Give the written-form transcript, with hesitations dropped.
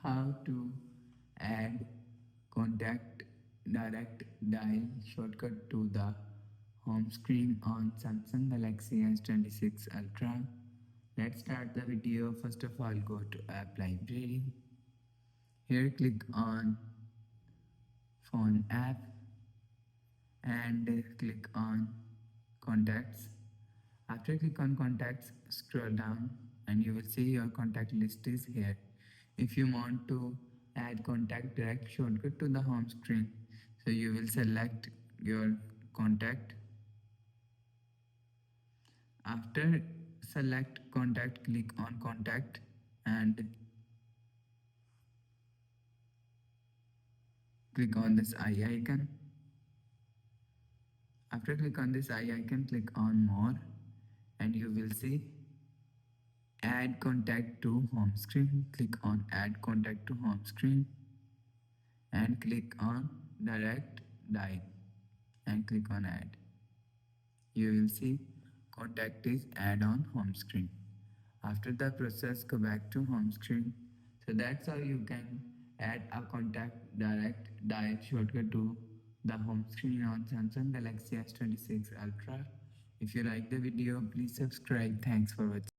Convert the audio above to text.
how to add contact direct dial shortcut to the home screen on Samsung Galaxy S26 Ultra. Let's start the video. First of all, go to App Library. Here click on Phone app and click on Contacts. After click on Contacts, scroll down and you will see your contact list is here. If you want to add contact direct shortcut to the home screen, so you will select your contact. After select contact, click on Contact and click on this eye icon. After click on this eye icon, click on More and you will see Add contact to home screen. Click on Add contact to home screen and click on Direct Dial and click on Add. You will see contact is add on home screen. After the process, go back to home screen. So that's how you can add a contact direct dial shortcut to the home screen on Samsung Galaxy S26 Ultra. If you like the video, please subscribe. Thanks for watching.